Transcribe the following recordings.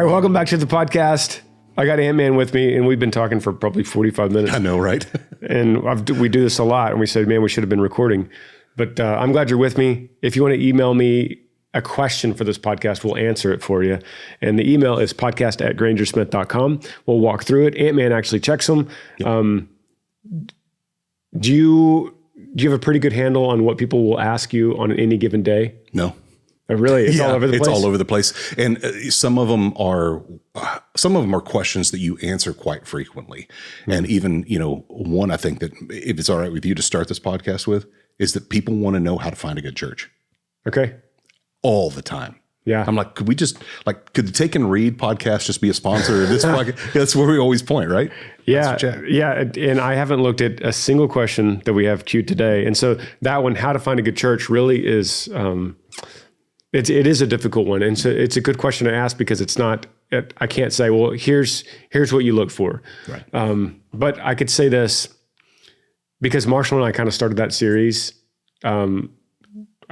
right, welcome back to the podcast. I got Ant-Man with me, and we've been talking for probably 45 minutes. I know, right? And we do this a lot, and we said, man, we should have been recording. But I'm glad you're with me. If you want to email me a question for this podcast, we'll answer it for you. And the email is podcast@grangersmith.com. We'll walk through it. Ant-Man actually checks them. Yep. Do you have a pretty good handle on what people will ask you on any given day? No. Oh, really? It's all over the place? It's all over the place. And some of them are questions that you answer quite frequently. Mm-hmm. And even, one I think that if it's all right with you to start this podcast with is that people want to know how to find a good church. Okay. All the time. Yeah. I'm like, could the Take and Read podcast just be a sponsor of this podcast? That's where we always point, right? Yeah. Yeah. And I haven't looked at a single question that we have queued today. And so that one, how to find a good church, really is, it is a difficult one. And so it's a good question to ask because it's not, I can't say, well, here's what you look for. Right. But I could say this because Marshall and I kind of started that series. I don't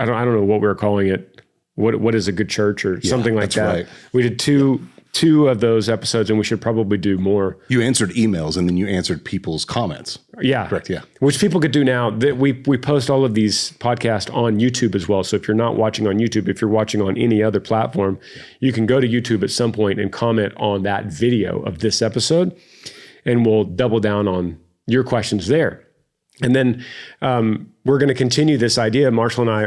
know what we were calling it. What is a good church or something like that. Right. We did two of those episodes, and we should probably do more. You answered emails, and then you answered people's comments. Yeah. Correct, yeah. Which people could do now. We post all of these podcasts on YouTube as well. So if you're not watching on YouTube, if you're watching on any other platform, you can go to YouTube at some point and comment on that video of this episode, and we'll double down on your questions there. And then we're going to continue this idea, Marshall and I,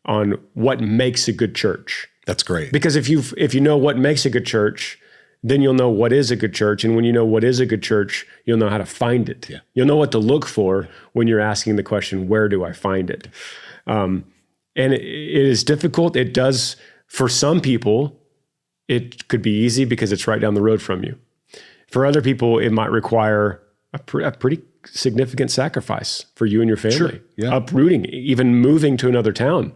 on what makes a good church. That's great. Because if you know what makes a good church, then you'll know what is a good church. And when you know what is a good church, you'll know how to find it. Yeah. You'll know what to look for when you're asking the question, where do I find it? And it is difficult. It does, for some people, it could be easy because it's right down the road from you. For other people, it might require a pretty significant sacrifice for you and your family. Sure. Yeah. Uprooting, even moving to another town,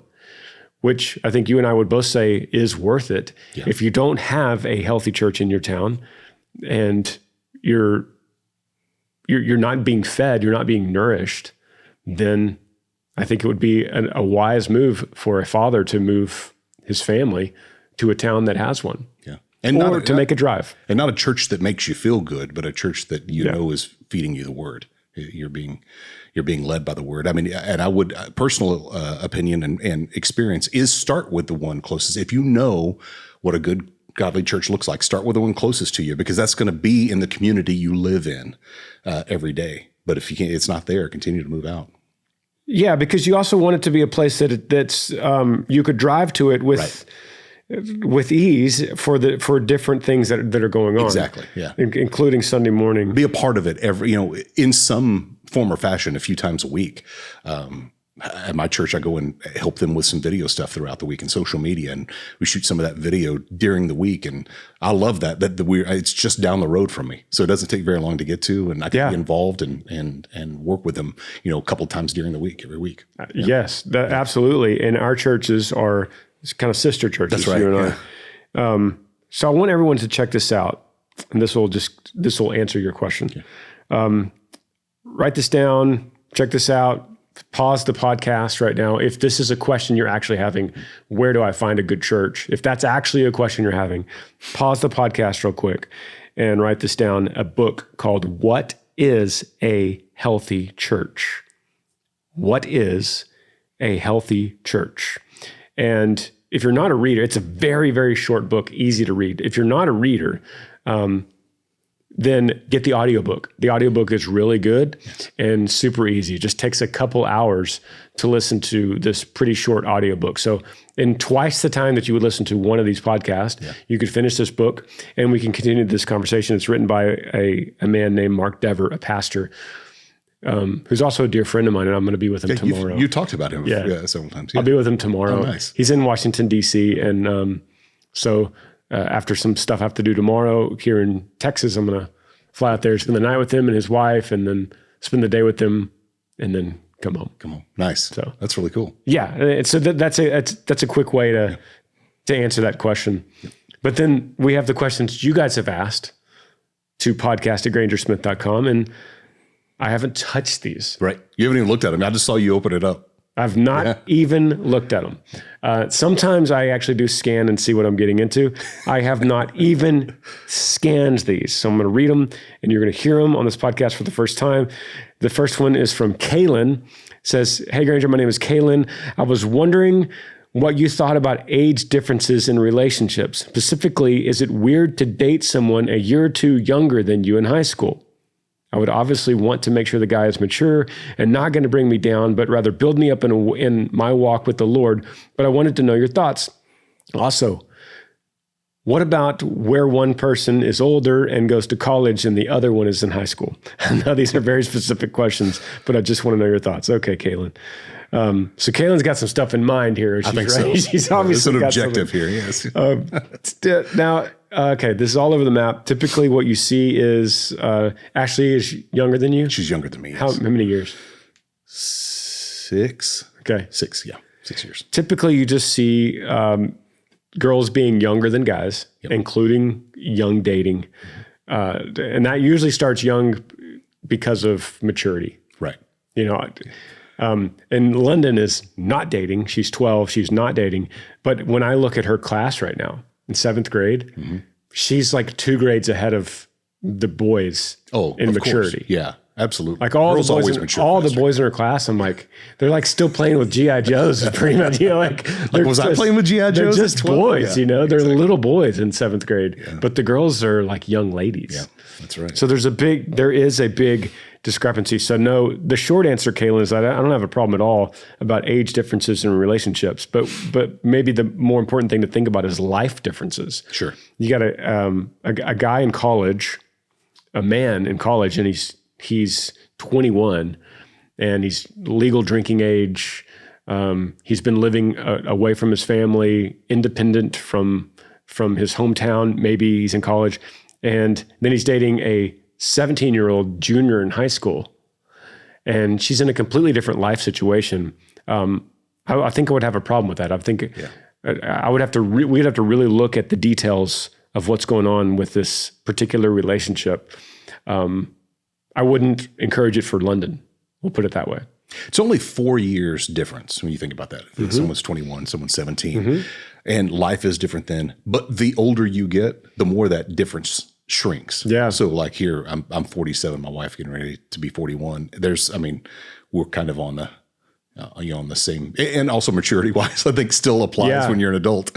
which I think you and I would both say is worth it. Yeah. If you don't have a healthy church in your town and you're not being fed, you're not being nourished, then I think it would be a wise move for a father to move his family to a town that has one. Yeah. And or to make a drive. And not a church that makes you feel good, but a church that you know is feeding you the word. You're being led by the word. I mean, and I would, personal opinion and experience is start with the one closest. If you know what a good godly church looks like, start with the one closest to you, because that's going to be in the community you live in every day. But if you can't, it's not there, continue to move out. Yeah, because you also want it to be a place that's you could drive to it with ease for different things that are going on. Exactly. Yeah. Including Sunday morning. Be a part of it in some form or fashion a few times a week. At my church, I go and help them with some video stuff throughout the week and social media, and we shoot some of that video during the week. And I love that it's just down the road from me, so it doesn't take very long to get to, and I can be involved and work with them, a couple times during the week, every week. Yes, absolutely. And our churches are kind of sister churches. That's right. You and I. So I want everyone to check this out, and this will answer your question. Yeah. Write this down. Check this out. Pause the podcast right now. If this is a question you're actually having, where do I find a good church? If that's actually a question you're having, pause the podcast real quick and write this down. A book called "What is a Healthy Church?" What is a healthy church? And if you're not a reader, it's a very, very short book, easy to read. If you're not a reader, then get the audiobook. The audiobook is really good and super easy. It just takes a couple hours to listen to this pretty short audiobook. So in twice the time that you would listen to one of these podcasts, you could finish this book and we can continue this conversation. It's written by a man named Mark Dever, a pastor, who's also a dear friend of mine, and I'm going to be with him tomorrow. You talked about him several times. Yeah. I'll be with him tomorrow. Oh, nice. He's in Washington, D.C., and so after some stuff I have to do tomorrow here in Texas, I'm going to fly out there, spend the night with him and his wife, and then spend the day with them, and then come home. Nice. So that's really cool. Yeah. So that's a quick way to answer that question. Yep. But then we have the questions you guys have asked to podcast@grangersmith.com, and I haven't touched these. Right. You haven't even looked at them. I just saw you open it up. I've not even looked at them. Sometimes I actually do scan and see what I'm getting into. I have not even scanned these. So I'm going to read them, and you're going to hear them on this podcast for the first time. The first one is from Kaylin. It says, "Hey, Granger, my name is Kaylin. I was wondering what you thought about age differences in relationships. Specifically, is it weird to date someone a year or two younger than you in high school? I would obviously want to make sure the guy is mature and not going to bring me down, but rather build me up in my walk with the Lord. But I wanted to know your thoughts. Also, what about where one person is older and goes to college and the other one is in high school?" Now, these are very specific questions, but I just want to know your thoughts. Okay, Kaylin. So Kaylin's got some stuff in mind here. I think so. She's obviously an got objective something. here, yes. Now, okay, this is all over the map. Typically what you see is Ashley is younger than you. She's younger than me, yes. How many years? 6. Okay. 6, yeah. 6 years. Typically you just see girls being younger than guys, including young dating. And that usually starts young because of maturity. Right. You know, and London is not dating. She's 12. She's not dating. But when I look at her class right now in 7th grade, she's like 2 grades ahead of the boys in maturity. Course. Yeah, absolutely. Like all Girls the boys, always mature the boys in her class, I'm like, they're like still playing with G.I. Joes. Pretty much, you know, like was I playing with G.I. Joes? They're just boys, you know. They're little boys in 7th grade, but the girls are like young ladies. Yeah, that's right. So there is a big discrepancy. So no, the short answer, Kaylin, is I don't have a problem at all about age differences in relationships, but maybe the more important thing to think about is life differences. Sure. You got a guy in college, a man in college, and he's 21 and he's legal drinking age. He's been living away from his family, independent from his hometown. Maybe he's in college, and then he's dating a 17-year-old junior in high school, and she's in a completely different life situation. I think I would have a problem with that. I think I would have to. We'd have to really look at the details of what's going on with this particular relationship. I wouldn't encourage it for London. We'll put it that way. It's only 4 years difference when you think about that. If someone's 21, someone's 17, and life is different then. But the older you get, the more that difference shrinks. Yeah. So like here, I'm 47. My wife getting ready to be 41. We're kind of on the, on the same, and also maturity wise, I think still applies when you're an adult.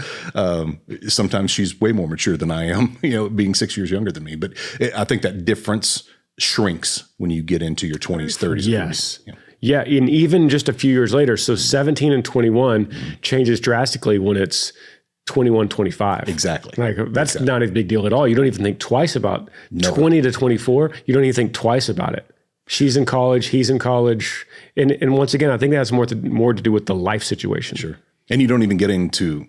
Sometimes she's way more mature than I am, being 6 years younger than me. But I think that difference shrinks when you get into your 20s, 30s. Yes. 40s, Yeah. And even just a few years later, so 17 and 21 changes drastically when it's 21, 25. Exactly. Like that's not a big deal at all. You don't even think twice about 20 to 24. You don't even think twice about it. She's in college. He's in college. And once again, I think that has more to do with the life situation. Sure. And you don't even get into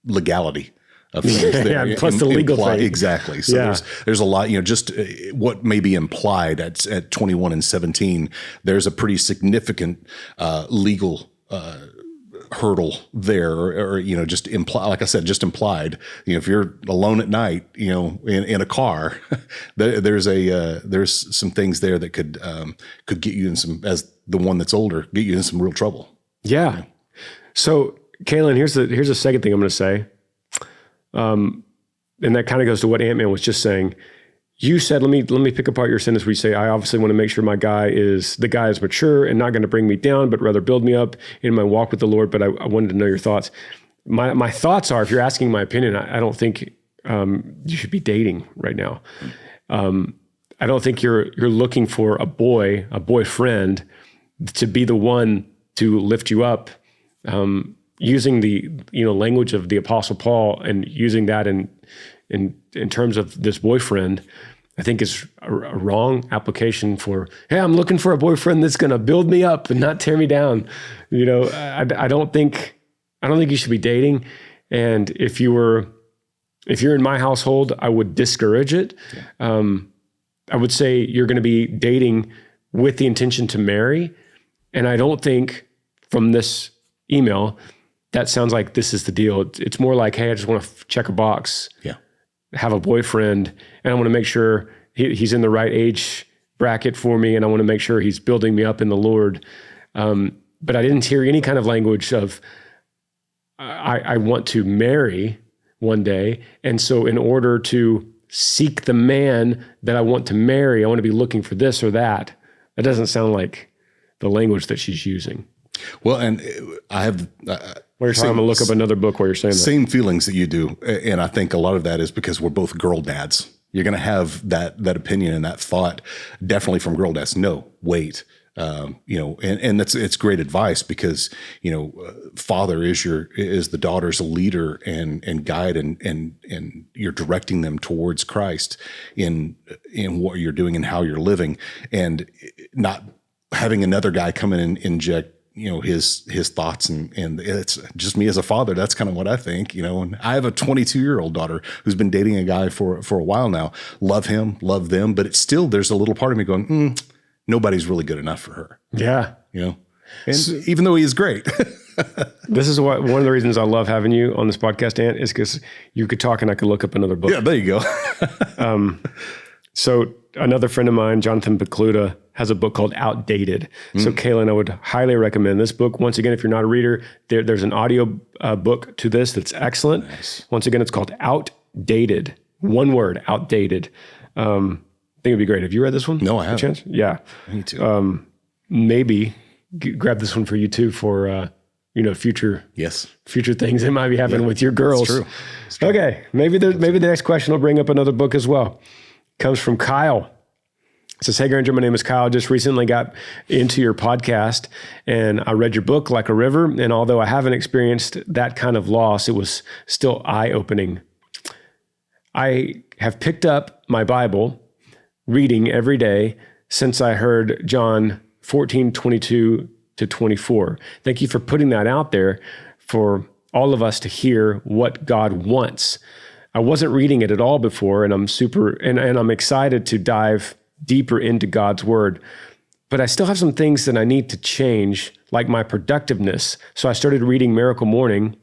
legality of things there. Plus the legal thing. Exactly. So there's a lot, just what may be implied at 21 and 17, there's a pretty significant legal hurdle there, or just imply, like I said, just implied. If you're alone at night, in a car, there's some things there that could get you in some, as the one that's older, get you in some real trouble. Yeah. So, Kaylin, here's the second thing I'm going to say, and that kind of goes to what Ant-Man was just saying. You said, let me pick apart your sentence where you say, I obviously want to make sure the guy is mature and not going to bring me down, but rather build me up in my walk with the Lord. But I wanted to know your thoughts. My thoughts are, if you're asking my opinion, I don't think you should be dating right now. I don't think you're looking for a boyfriend to be the one to lift you up. Using the language of the Apostle Paul and using that in terms of this boyfriend, I think is a wrong application for, hey, I'm looking for a boyfriend that's going to build me up and not tear me down. I don't think you should be dating. And if you're in my household, I would discourage it. Yeah. I would say you're going to be dating with the intention to marry. And I don't think from this email, that sounds like this is the deal. It's more like, hey, I just want to check a box. Yeah. Have a boyfriend, and I want to make sure he's in the right age bracket for me, and I want to make sure he's building me up in the Lord. But I didn't hear any kind of language of, I want to marry one day. And so in order to seek the man that I want to marry, I want to be looking for this or that. That doesn't sound like the language that she's using. Well, and I have... We're trying to look up another book where you're saying that. Same feelings that you do. And I think a lot of that is because we're both girl dads. You're going to have that opinion and that thought definitely from girl dads. No, wait. And it's great advice because, father is the daughter's leader and guide and you're directing them towards Christ in what you're doing and how you're living, and not having another guy come in and inject, his thoughts and it's just me as a father. That's kind of what I think, and I have a 22-year-old daughter who's been dating a guy for a while now. Love him, love them, but it's still, there's a little part of me going, nobody's really good enough for her. Yeah. And even though he is great. This is one of the reasons I love having you on this podcast, Ant, is because you could talk and I could look up another book. Yeah, there you go. So another friend of mine, Jonathan Pecluda, has a book called Outdated. So Kaylin, I would highly recommend this book. Once again, if you're not a reader, there's an audio book to this that's excellent. Nice. Once again, it's called Outdated. One word, Outdated. I think it'd be great. Have you read this one? No, I haven't. Chance? Yeah. Me too. Maybe grab this one for you too for, future things that might be happening with your girls. It's true. Okay. Maybe the next question will bring up another book as well. Comes from Kyle. It says, "Hey Granger, my name is Kyle. Just recently got into your podcast and I read your book, Like a River. And although I haven't experienced that kind of loss, it was still eye-opening. I have picked up my Bible reading every day since I heard John 14:22-24. Thank you for putting that out there for all of us to hear what God wants. I wasn't reading it at all before, and I'm excited to dive deeper into God's word, but I still have some things that I need to change, like my productiveness. So I started reading Miracle Morning,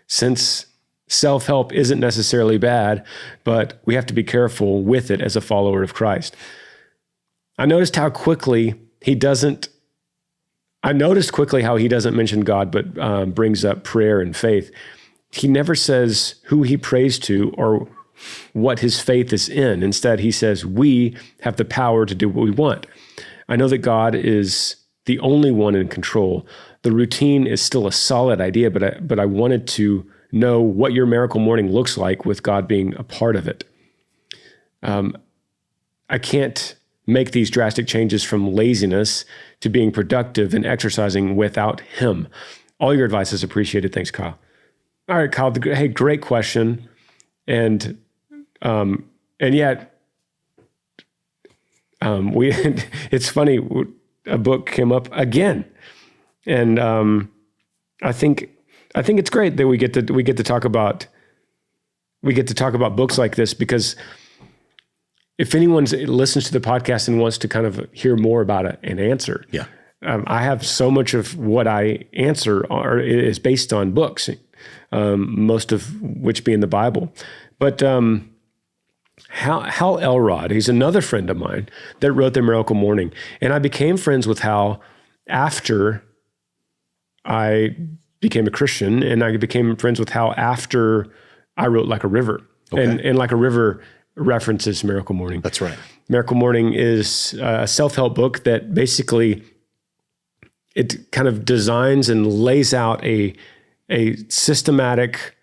since self-help isn't necessarily bad, but we have to be careful with it as a follower of Christ. I noticed how he doesn't mention God, but brings up prayer and faith. He never says who he prays to or what his faith is in. Instead, he says, we have the power to do what we want. I know that God is the only one in control. The routine is still a solid idea, but I wanted to know what your Miracle Morning looks like with God being a part of it. I can't make these drastic changes from laziness to being productive and exercising without him. All your advice is appreciated. Thanks, Kyle." All right, Kyle. Hey, great question. And yet, it's funny, a book came up again. And I think it's great that we get to talk about books like this, because if anyone listens to the podcast and wants to kind of hear more about an answer, I have so much of what I answer is based on books, most of which being the Bible. But Hal Elrod, he's another friend of mine that wrote the Miracle Morning, and I became friends with Hal after I became a Christian, and I became friends with Hal after I wrote Like a River. Okay. And Like a River references Miracle Morning. That's right. Miracle Morning is a self-help book that basically it kind of designs and lays out a systematic,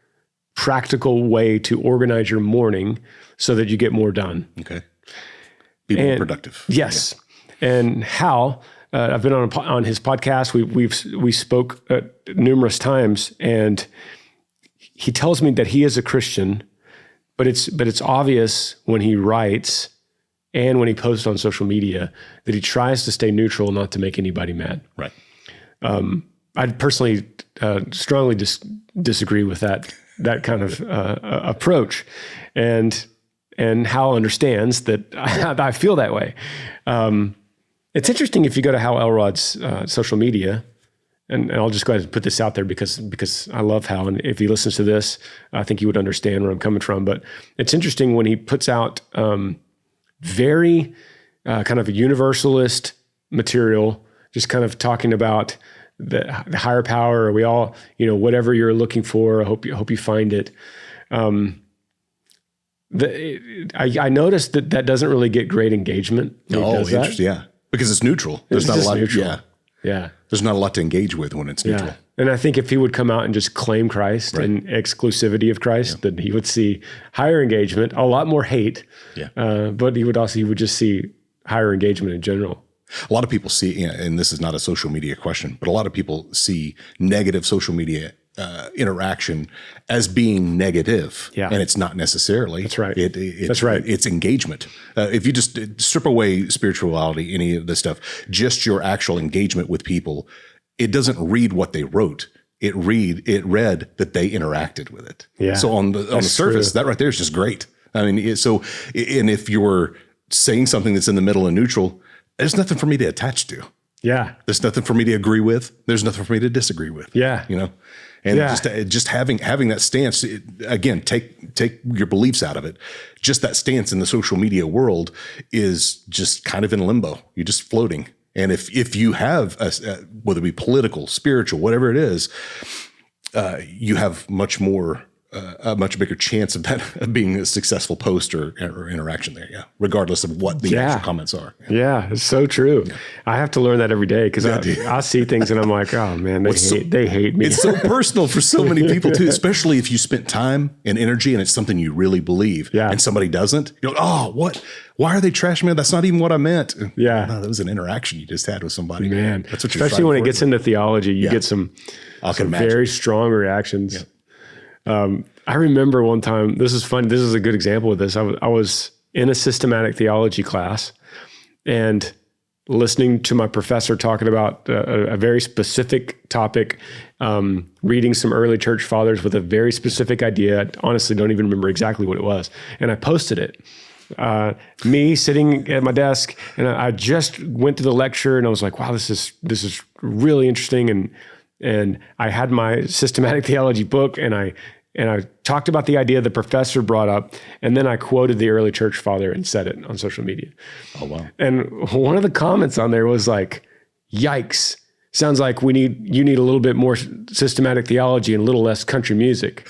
practical way to organize your morning so that you get more done. Okay. Be more productive. Yes. Yeah. And Hal, I've been on his podcast. We spoke numerous times, and he tells me that he is a Christian, but it's obvious when he writes and when he posts on social media that he tries to stay neutral, not to make anybody mad. Right. I personally strongly disagree with that kind of approach, and Hal understands that I feel that way. It's interesting if you go to Hal Elrod's social media, and I'll just go ahead and put this out there because I love Hal, and if he listens to this, I think he would understand where I'm coming from. But it's interesting when he puts out very kind of a universalist material, just kind of talking about the higher power, or we all, whatever you're looking for, I hope you find it. I noticed that doesn't really get great engagement. Oh, interesting. Yeah. Because it's neutral. There's not a lot. Neutral. Yeah. There's not a lot to engage with when it's neutral. Yeah. And I think if he would come out and just claim Christ and exclusivity of Christ, then he would see higher engagement, a lot more hate. Yeah. But he would just see higher engagement in general. A lot of people see, and this is not a social media question, but a lot of people see negative social media interaction as being negative, and it's not necessarily. That's right. That's right. It's engagement. If you just strip away spirituality, any of this stuff, just your actual engagement with people, it doesn't read what they wrote. It read that they interacted with it. Yeah. So on the surface, that right there is just great. I mean, and if you're saying something that's in the middle and neutral, there's nothing for me to attach to. Yeah. There's nothing for me to agree with. There's nothing for me to disagree with. Yeah. And just having that stance, again, take your beliefs out of it. Just that stance in the social media world is just kind of in limbo. You're just floating. And if you have whether it be political, spiritual, whatever it is, you have a much bigger chance of being a successful post or interaction there. Yeah. Regardless of what the actual comments are. Yeah. It's so true. Yeah. I have to learn that every day because I see things and I'm like, oh man, they hate me. It's so personal for so many people too, especially if you spent time and energy and it's something you really believe and somebody doesn't. You're like, oh, what? Why are they trashing me? That's not even what I meant. Yeah. No, that was an interaction you just had with somebody. Man. That's what you're especially when it gets into theology, you get some very strong reactions. Yeah. I remember one time, this is fun. This is a good example of this. I was in a systematic theology class and listening to my professor talking about a very specific topic, reading some early church fathers with a very specific idea. I honestly don't even remember exactly what it was. And I posted it. Me sitting at my desk, and I just went to the lecture and I was like, wow, this is really interesting. And I had my systematic theology book and I talked about the idea the professor brought up, and then I quoted the early church father and said it on social media. Oh, wow. And one of the comments on there was like, yikes, sounds like you need a little bit more systematic theology and a little less country music.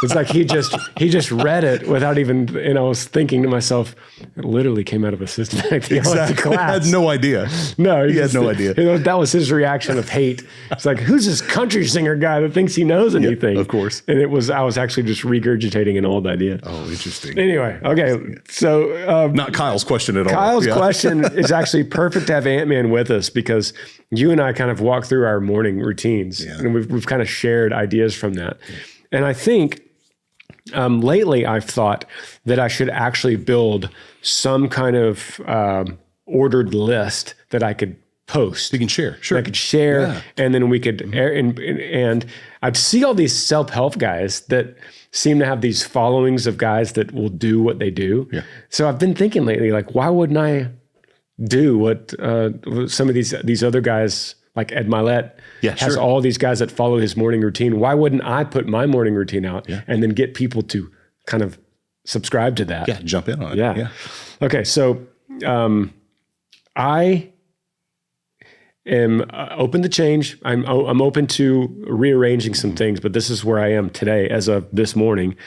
It's like he just read it without even, and I was thinking to myself, it literally came out of a systematic theology class. I had no idea. No, he had no idea. That was his reaction of hate. It's like, who's this country singer guy that thinks he knows anything? Of course. And I was actually just regurgitating an old idea. Oh, interesting. Anyway, okay. So not Kyle's question at all. Kyle's question is actually perfect to have Ant-Man with us because you and I kind of walk through our morning routines and we've kind of shared ideas from that. Yeah. And I think lately I've thought that I should actually build some kind of ordered list that I could post. You can share. Sure. I could share and then we could and I'd see all these self-help guys that seem to have these followings of guys that will do what they do. Yeah. So I've been thinking lately, like, why wouldn't I do what some of these other guys like Ed Milet has all these guys that follow his morning routine. Why wouldn't I put my morning routine out and then get people to kind of subscribe to that? Yeah, jump in on it. Yeah. Okay, so I am open to change. I'm open to rearranging some things, but this is where I am today as of this morning.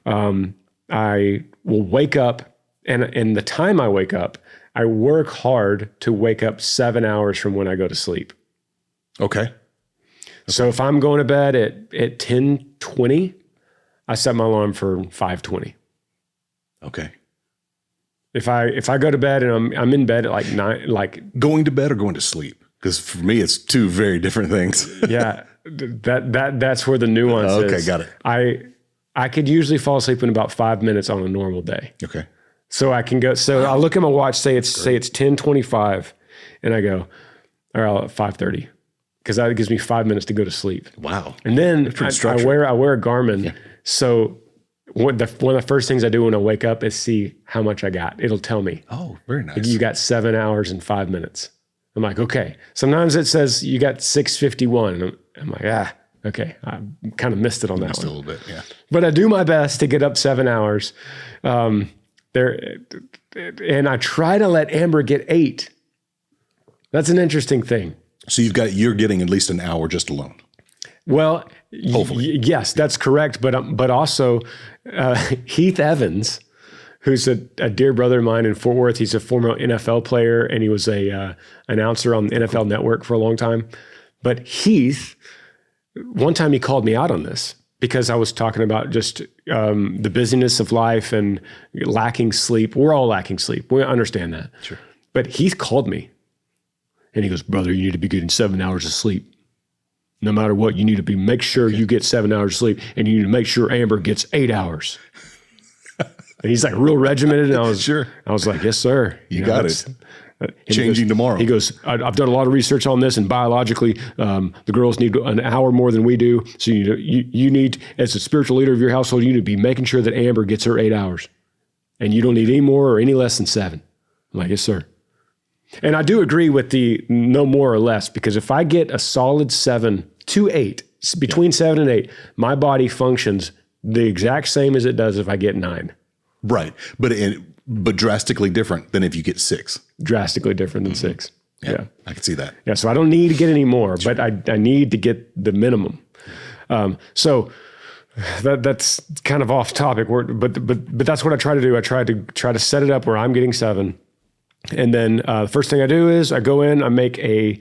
I will wake up, and the time I wake up, I work hard to wake up 7 hours from when I go to sleep. Okay. So if I'm going to bed at 10:20, I set my alarm for 5:20. Okay. If I go to bed and I'm in bed at like 9, like going to bed or going to sleep, because for me it's two very different things. Yeah, that's where the nuance is. Okay, got it. I could usually fall asleep in about 5 minutes on a normal day. Okay. So I can go. So I look at my watch. Say it's 10:25, and I go, all right, 5:30. Because that gives me 5 minutes to go to sleep. Wow. And then I wear a Garmin. Yeah. So one of the first things I do when I wake up is see how much I got. It'll tell me. Oh, very nice. You got 7 hours and 5 minutes. I'm like, okay. Sometimes it says you got 6:51. And I'm like, okay. I kind of missed it on that one. A little bit, yeah. But I do my best to get up 7 hours. And I try to let Amber get 8. That's an interesting thing. So you're getting at least an hour just alone. Well, Hopefully. yes, that's correct. But also Heath Evans, who's a dear brother of mine in Fort Worth. He's a former NFL player, and he was a announcer on the NFL Network for a long time. But Heath, one time he called me out on this because I was talking about just the busyness of life and lacking sleep. We're all lacking sleep. We understand that. Sure. But Heath called me, and he goes, "Brother, you need to be getting 7 hours of sleep. No matter what, you need to make sure you get 7 hours of sleep, and you need to make sure Amber gets 8 hours." And he's like real regimented. And I was like, "Yes, sir. You got it. Changing tomorrow." He goes, "I've done a lot of research on this, and biologically, the girls need an hour more than we do. So you need, as a spiritual leader of your household, you need to be making sure that Amber gets her 8 hours, and you don't need any more or any less than 7. I'm like, "Yes, sir." And I do agree with the no more or less, because if I get a solid 7 to 8, between 7 and 8, my body functions the exact same as it does if I get 9. Right. But drastically different than if you get 6. Drastically different than 6. Yeah. I can see that. Yeah. So I don't need to get any more, but I need to get the minimum. So that's kind of off topic. But that's what I try to do. I try to set it up where I'm getting 7. And then the first thing I do is I go in, I make a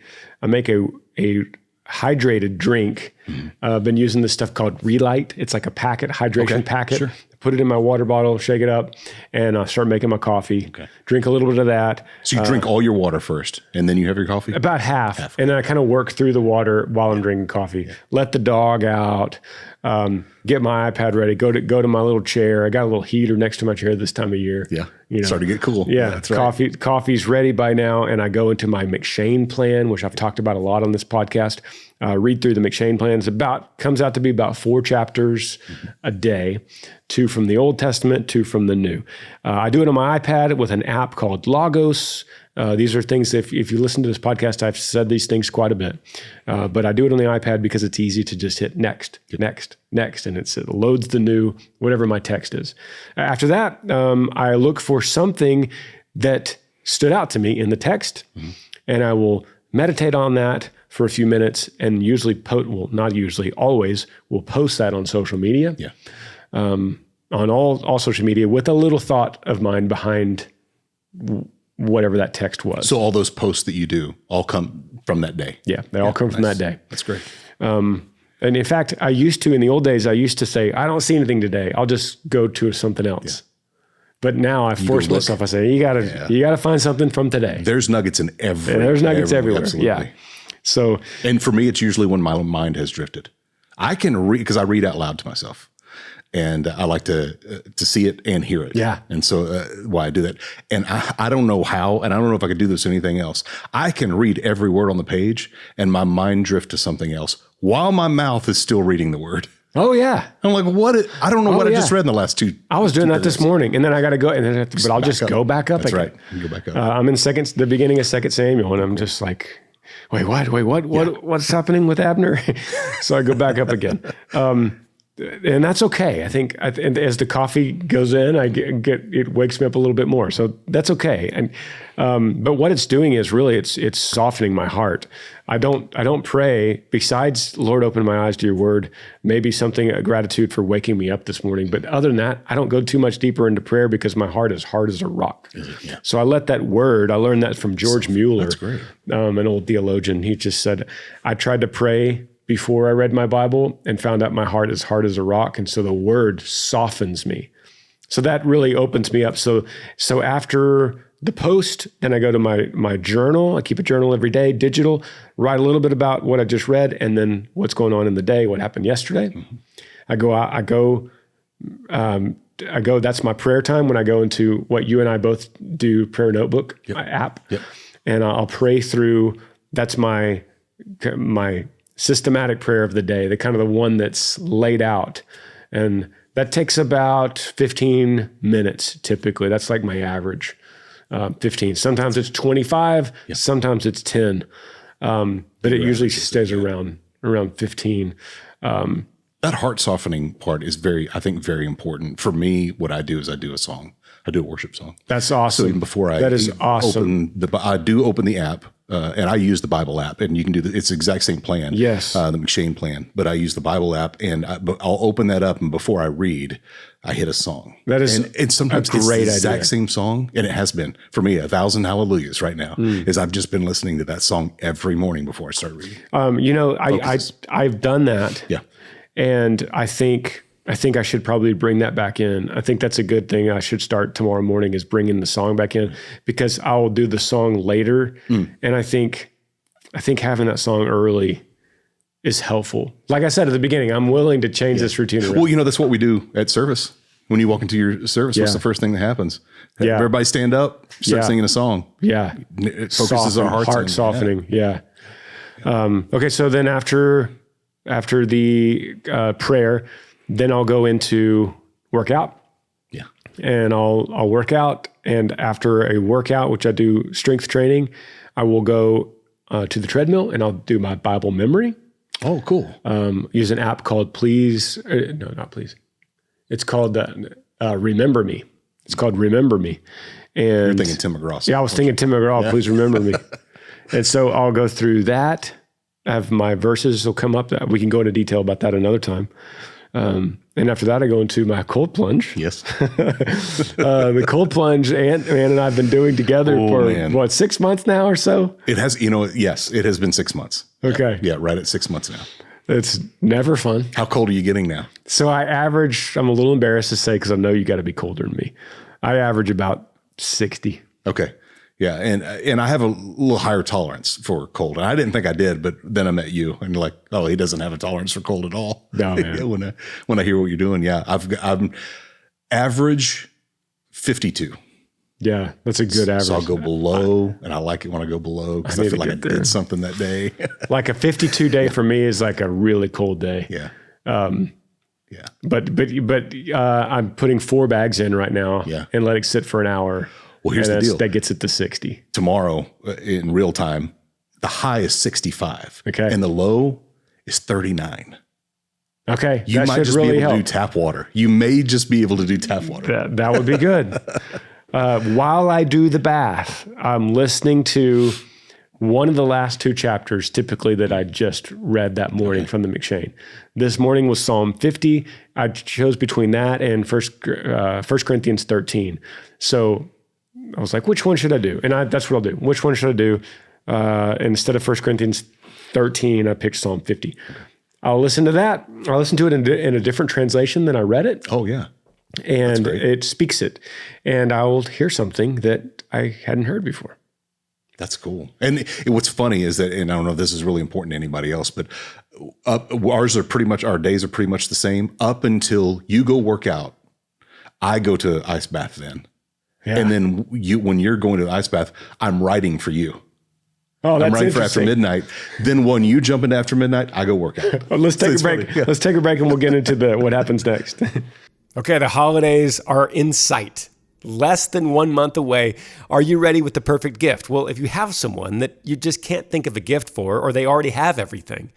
hydrated drink. I've been using this stuff called Relight. It's like a hydration packet. Sure. Put it in my water bottle, shake it up, and I start making my coffee. Okay. Drink a little bit of that. So you drink all your water first, and then you have your coffee? About half. And then I kind of work through the water while I'm drinking coffee. Yeah. Let the dog out, get my iPad ready, go to my little chair. I got a little heater next to my chair this time of year. Yeah, starting to get cool. Yeah, that's right. Coffee's ready by now, and I go into my McShane plan, which I've talked about a lot on this podcast. Read through the McShane plan. Comes out to be about 4 chapters a day, 2 from the Old Testament, 2 from the New. I do it on my iPad with an app called Logos. These are things, if you listen to this podcast, I've said these things quite a bit. But I do it on the iPad because it's easy to just hit next, and it loads the new, whatever my text is. After that, I look for something that stood out to me in the text, and I will meditate on that for a few minutes, and always will post that on social media. Yeah. On all social media with a little thought of mine behind whatever that text was. So all those posts that you do all come from that day? Yeah, they all come from that day. That's great. And in fact, in the old days, I used to say, I don't see anything today. I'll just go to something else. Yeah. But now I force myself. I say, you gotta find something from today. There's nuggets in everywhere. Absolutely. Yeah. So, and for me, it's usually when my mind has drifted. I can read, because I read out loud to myself, and I like to see it and hear it. Yeah. And so why I do that. And I don't know how, and I don't know if I could do this with anything else. I can read every word on the page and my mind drift to something else while my mouth is still reading the word. Oh yeah. I'm like, I don't know what I just read in the last 2. I was doing that this morning, and then I got to go, but I'll just go back up. That's again. right. You go back up. I'm in the beginning of 2 Samuel, and I'm just like, wait, what's happening with Abner? So I go back up again. And that's okay. I think as the coffee goes in, it wakes me up a little bit more. So that's okay. And but what it's doing is really it's softening my heart. I don't pray besides, Lord, open my eyes to your word, maybe a gratitude for waking me up this morning. But other than that, I don't go too much deeper into prayer because my heart is hard as a rock. Yeah. So I let that word, I learned that from George Mueller, that's great. An old theologian. He just said, I tried to pray before I read my Bible and found out my heart is hard as a rock. And so the word softens me. So that really opens me up. So after the post, then I go to my journal. I keep a journal every day, digital, write a little bit about what I just read, and then what's going on in the day, what happened yesterday. Mm-hmm. I go, that's my prayer time when I go into what you and I both do, prayer notebook app. Yep. And I'll pray through, that's my systematic prayer of the day, the one that's laid out. And that takes about 15 minutes typically. That's like my average, 15. Sometimes it's 25, sometimes it's 10. But it usually stays around 15. That heart softening part is very important. For me, what I do is I do a song. I do a worship song. That's awesome. So even before I that is awesome. I do open the app and I use the Bible app, and you can do it's the exact same plan. Yes. The McShane plan, but I use the Bible app, and I'll open that up, and before I read, I hit a song. That is and sometimes a great it's the exact idea. same song, and it has been for me 1,000 hallelujahs right now. Is I've just been listening to that song every morning before I start reading. I've done that. Yeah. And I think I should probably bring that back in. I think that's a good thing. I should start tomorrow morning is bringing the song back in, because I'll do the song later. And I think having that song early is helpful. Like I said at the beginning, I'm willing to change this routine around. Well, that's what we do at service. When you walk into your service, what's the first thing that happens? Yeah. Everybody stand up, start singing a song. Yeah. It focuses our hearts. Heart softening. Yeah. Okay. So then after the prayer, then I'll go into workout. Yeah. And I'll work out. And after a workout, which I do strength training, I will go to the treadmill and I'll do my Bible memory. Oh, cool. Use an app called Please. No, not Please. It's called Remember Me. It's called Remember Me. And You're thinking Tim McGraw. Yeah, I was thinking Tim McGraw. Please remember me. And so I'll go through that. I have my verses will come up. We can go into detail about that another time. And after that, I go into my cold plunge. Yes. The cold plunge Ann and I have been doing together for 6 months now or so? It has, yes, it has been 6 months. Okay. Yeah, right at 6 months now. It's never fun. How cold are you getting now? So I average, I'm a little embarrassed to say, because I know you got to be colder than me. I average about 60. Okay. Yeah. And I have a little higher tolerance for cold. And I didn't think I did, but then I met you and like, oh, he doesn't have a tolerance for cold at all. No, man. when I hear what you're doing. Yeah. I'm average 52. Yeah. That's a good average. So I'll go below, and I like it when I go below because I feel like I did something that day. Like a 52 day for me is like a really cold day. Yeah. Yeah. But I'm putting 4 bags in right now and letting it sit for an hour. Well, here's the deal. That gets it to 60. Tomorrow in real time, the high is 65. Okay. And the low is 39. Okay. You might just be able to do tap water. You may just be able to do tap water. That would be good. While I do the bath, I'm listening to one of the last 2 chapters, typically that I just read that morning from the McShane. This morning was Psalm 50. I chose between that and 1 Corinthians 13. So I was like, which one should I do? And that's what I'll do. Which one should I do? Instead of 1 Corinthians 13, I picked Psalm 50. I'll listen to that. I'll listen to it in a different translation than I read it. Oh, yeah. And it speaks it. And I will hear something that I hadn't heard before. That's cool. And what's funny is that, and I don't know if this is really important to anybody else, but our days are pretty much the same up until you go work out. I go to ice bath then. Yeah. And then when you're going to the ice bath, I'm writing for you. Oh, that's I'm writing for after midnight. Then when you jump into after midnight, I go work out. Well, let's take a break. Yeah. Let's take a break and we'll get into what happens next. Okay, the holidays are in sight. Less than 1 month away. Are you ready with the perfect gift? Well, if you have someone that you just can't think of a gift for, or they already have everything,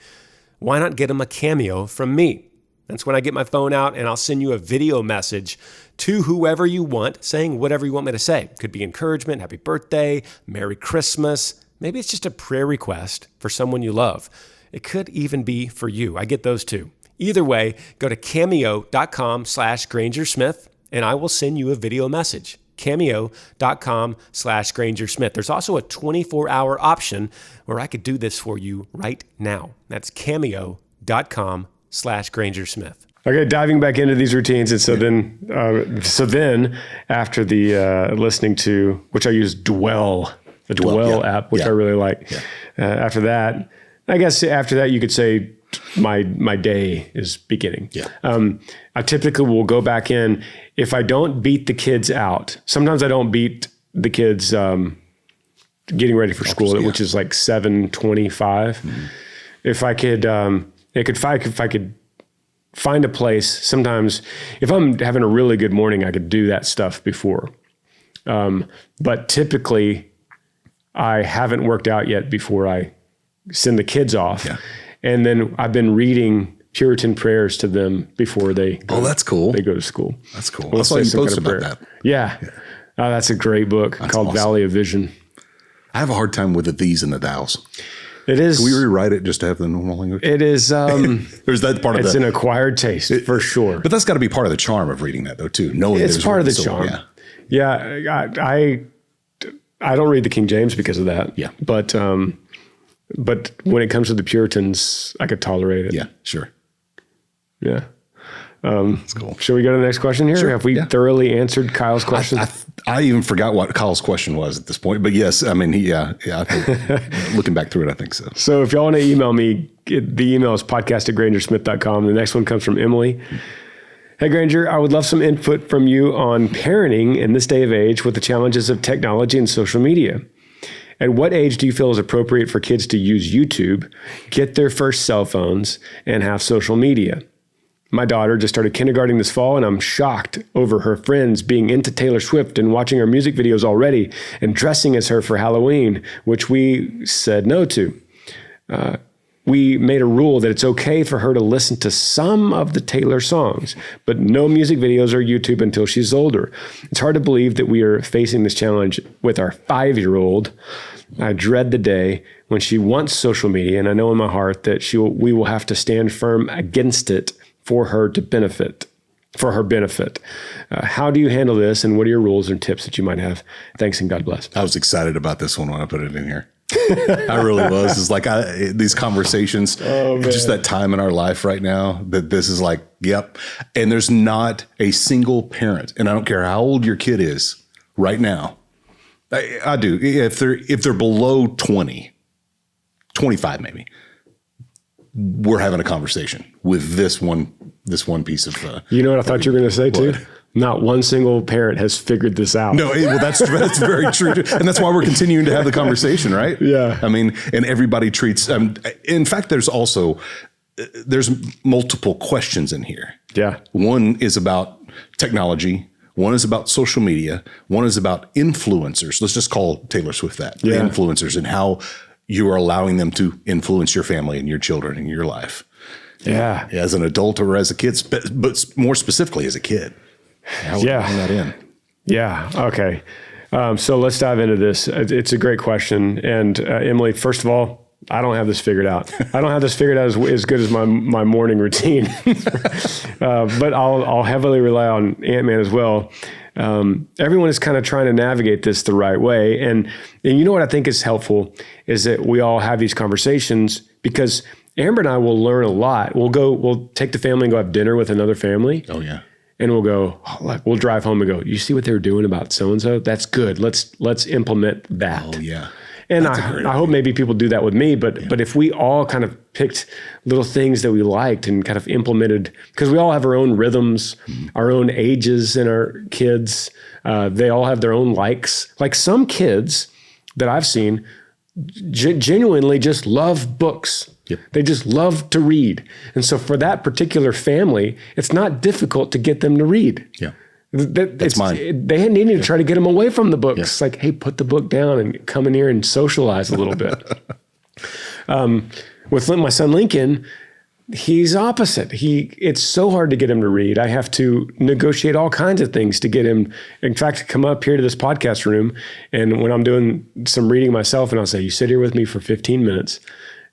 why not get them a cameo from me? That's when I get my phone out and I'll send you a video message to whoever you want, saying whatever you want me to say. Could be encouragement, happy birthday, Merry Christmas. Maybe it's just a prayer request for someone you love. It could even be for you. I get those too. Either way, go to cameo.com/GrangerSmith and I will send you a video message. Cameo.com/GrangerSmith. There's also a 24-hour option where I could do this for you right now. That's cameo.com/GrangerSmith. Okay, diving back into these routines. And so then after the listening to, which I use the Dwell app, which I really like. Yeah. After that, I guess after that, you could say my day is beginning. Yeah. I typically will go back in. If I don't beat the kids out, sometimes I don't beat the kids getting ready for school, which is like 7:25. Mm-hmm. If I could, if I could find a place, sometimes if I'm having a really good morning, I could do that stuff before. But typically I haven't worked out yet before I send the kids off. Yeah. And then I've been reading Puritan prayers to them before they go, that's cool. They go to school. That's cool. I saw you post about that. Yeah. Oh, that's a great book called awesome. Valley of Vision. I have a hard time with the these and the thous. It is. Can we rewrite it just to have the normal language? It is. Or is that part of it's an acquired taste for sure. But that's got to be part of the charm of reading that, though, too. Knowing it's part of the charm. Yeah. I don't read the King James because of that. Yeah. But when it comes to the Puritans, I could tolerate it. Yeah, sure. Yeah. That's cool. Should we go to the next question here? Sure. Have we thoroughly answered Kyle's question? I even forgot what Kyle's question was at this point. But yes, I mean, I think looking back through it, I think so. So if y'all want to email me, the email is podcast@grangersmith.com. The next one comes from Emily. Hey, Granger, I would love some input from you on parenting in this day of age with the challenges of technology and social media. At what age do you feel is appropriate for kids to use YouTube, get their first cell phones, and have social media? My daughter just started kindergarten this fall, and I'm shocked over her friends being into Taylor Swift and watching her music videos already and dressing as her for Halloween, which we said no to. We made a rule that it's okay for her to listen to some of the Taylor songs, but no music videos or YouTube until she's older. It's hard to believe that we are facing this challenge with our 5-year-old. I dread the day when she wants social media, and I know in my heart that we will have to stand firm against it for her benefit. How do you handle this, and what are your rules and tips that you might have? Thanks, and God bless. I was excited about this one when I put it in here. I really was. It's like these conversations, just that time in our life right now that this is like, yep. And there's not a single parent, and I don't care how old your kid is right now. I do. If they're below 20, 25 maybe, we're having a conversation with this one piece of. You know what I thought you were going to say too? Not one single parent has figured this out. No, well, that's very true. And that's why we're continuing to have the conversation, right? Yeah. I mean, and everybody treats, in fact, there's multiple questions in here. Yeah. One is about technology. One is about social media. One is about influencers. Let's just call Taylor Swift that. Yeah. Influencers, and how you are allowing them to influence your family and your children and your life. Yeah. As an adult or as a kid, but more specifically as a kid. How would you bring that in? Yeah. Okay. So let's dive into this. It's a great question. And Emily, first of all, I don't have this figured out. I don't have this figured out as good as my morning routine, but I'll heavily rely on Ant-Man as well. Everyone is kind of trying to navigate this the right way. And you know what I think is helpful is that we all have these conversations, because Amber and I will learn a lot. We'll take the family and go have dinner with another family. Oh yeah. And we'll go, we'll drive home and go, you see what they were doing about so-and-so? That's good. Let's implement that. Oh yeah. And I hope maybe people do that with me, but if we all kind of picked little things that we liked and kind of implemented, because we all have our own rhythms, our own ages in our kids, they all have their own likes. Like some kids that I've seen genuinely just love books. Yep. They just love to read. And so for that particular family, it's not difficult to get them to read. Yeah. That's mine. They need to try to get them away from the books. It's like, hey, put the book down and come in here and socialize a little bit. With my son Lincoln, he's opposite. It's so hard to get him to read. I have to negotiate all kinds of things to get him, in fact, to come up here to this podcast room. And when I'm doing some reading myself, and I'll say, you sit here with me for 15 minutes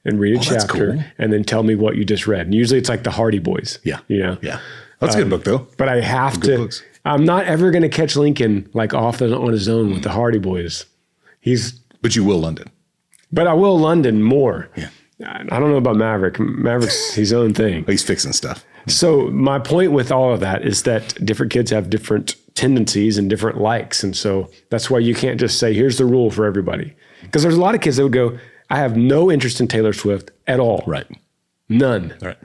and read a chapter, cool, and then tell me what you just read. And usually it's like the Hardy Boys. Yeah. You know? Yeah. That's a good book though. But I have to, books. I'm not ever going to catch Lincoln like off on his own with the Hardy Boys. But you will London. But I will London more. Yeah. I don't know about Maverick. Maverick's his own thing. He's fixing stuff. So my point with all of that is that different kids have different tendencies and different likes. And so that's why you can't just say, here's the rule for everybody. Because there's a lot of kids that would go, I have no interest in Taylor Swift at all. Right. None. Right.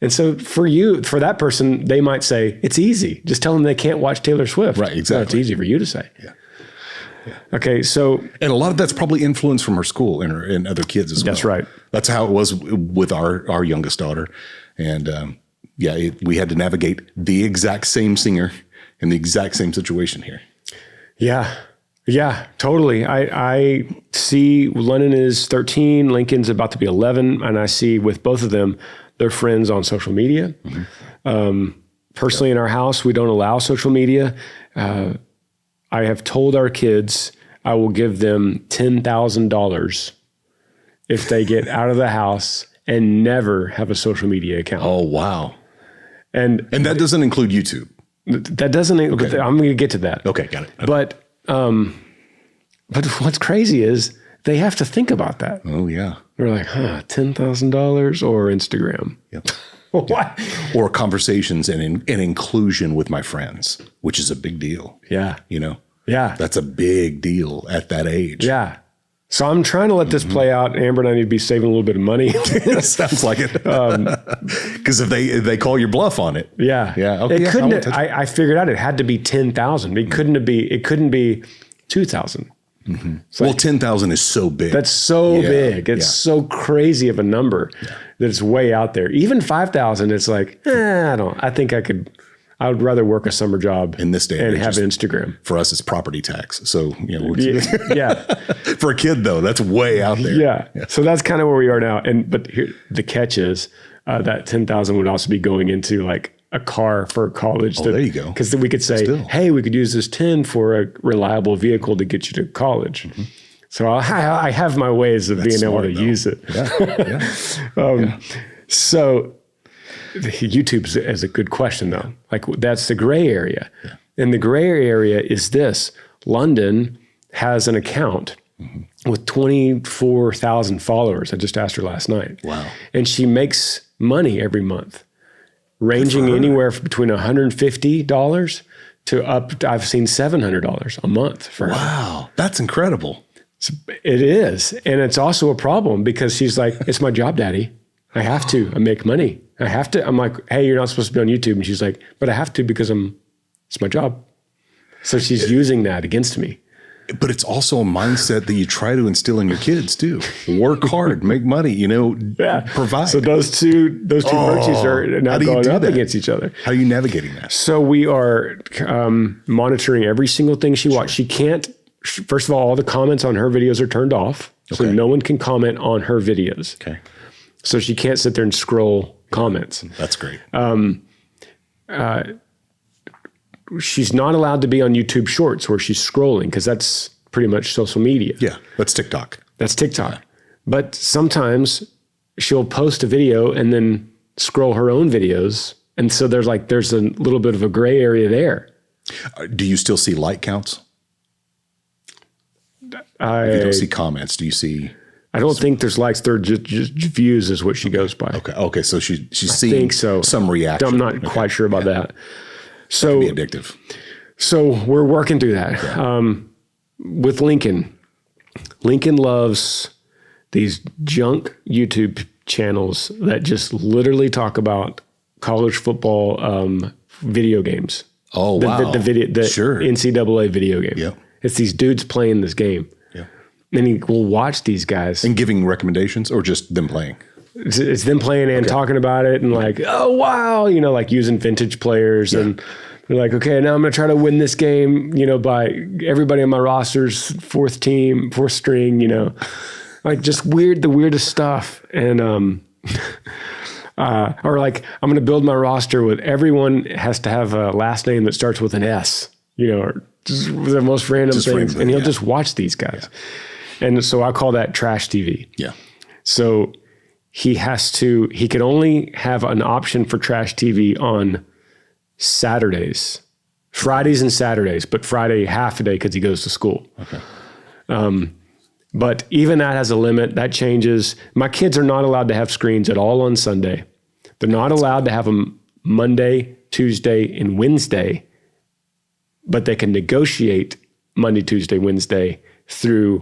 And so for that person, they might say, it's easy. Just tell them they can't watch Taylor Swift. Right, exactly. No, it's easy for you to say. Yeah. Okay, so... And a lot of that's probably influence from our school and other kids as well. That's right. That's how it was with our youngest daughter. And we had to navigate the exact same singer in the exact same situation here. Yeah, totally. I see Lennon is 13, Lincoln's about to be 11, and I see with both of them, they're friends on social media. Mm-hmm. Personally, in our house, we don't allow social media. I have told our kids, I will give them $10,000 if they get out of the house and never have a social media account. Oh, wow. And that doesn't include YouTube. That doesn't, okay. I'm going to get to that. Okay, got it. But what's crazy is they have to think about that. Oh, yeah. They're like, $10,000 or Instagram. Yep. What? Or conversations and inclusion with my friends, which is a big deal. Yeah. You know? Yeah. That's a big deal at that age. Yeah. So I'm trying to let this play out. Amber and I need to be saving a little bit of money. Sounds like it. Because if they call your bluff on it. Yeah. Yeah. Okay. It couldn't, I figured out it had to be 10,000. It couldn't be 2,000. Mm-hmm. Well, 10,000 is so big. That's so big. It's so crazy of a number that it's way out there. Even 5,000, it's like, I think I would rather work a summer job in this day and have an Instagram. For us, it's property tax. So, for a kid though, that's way out there. Yeah. So that's kind of where we are now. But here, the catch is that 10,000 would also be going into like a car for college. There you go. Because we could say, hey, we could use this 10 for a reliable vehicle to get you to college. Mm-hmm. So I have my ways of being able to use it. Yeah. So YouTube is a good question though. Like that's the gray area. Yeah. And the gray area is this. London has an account with 24,000 followers. I just asked her last night. Wow. And she makes money every month, ranging anywhere from between $150 to I've seen $700 a month for her. Wow. That's incredible. It is. And it's also a problem because she's like, it's my job, Daddy. I have to. I make money. I have to. I'm like, hey, you're not supposed to be on YouTube. And she's like, but I have to because it's my job. So she's using that against me. But it's also a mindset that you try to instill in your kids too. Work hard, make money, provide. So those two virtues are now going up against each other. How are you navigating that? So we are monitoring every single thing she watches. She can't, first of all the comments on her videos are turned off. So no one can comment on her videos. Okay. So she can't sit there and scroll comments. That's great. She's not allowed to be on YouTube Shorts where she's scrolling because that's pretty much social media. Yeah, that's TikTok. Yeah. But sometimes she'll post a video and then scroll her own videos. And so there's a little bit of a gray area there. Do you still see like counts? If you don't see comments, do you see... I don't think there's likes. They're just views is what she goes by. Okay. So she's seeing some reaction. I'm not quite sure about that. So that can be addictive. So we're working through that. Okay. With Lincoln. Lincoln loves these junk YouTube channels that just literally talk about college football video games. Oh, wow. The NCAA video game. Yeah. It's these dudes playing this game. And he will watch these guys. And giving recommendations or just them playing? It's them playing and talking about it and like, oh, wow, like using vintage players. Yeah. And they're like, okay, now I'm going to try to win this game, by everybody on my roster's fourth string, like just the weirdest stuff. And, or like, I'm going to build my roster with everyone has to have a last name that starts with an S, or just the most random things. And he'll just watch these guys. Yeah. And so I call that trash TV. Yeah. So he can only have an option for trash TV on Saturdays, Fridays and Saturdays, but Friday half a day because he goes to school. Okay. But even that has a limit. That changes. My kids are not allowed to have screens at all on Sunday. They're not allowed to have them Monday, Tuesday, and Wednesday, but they can negotiate Monday, Tuesday, Wednesday through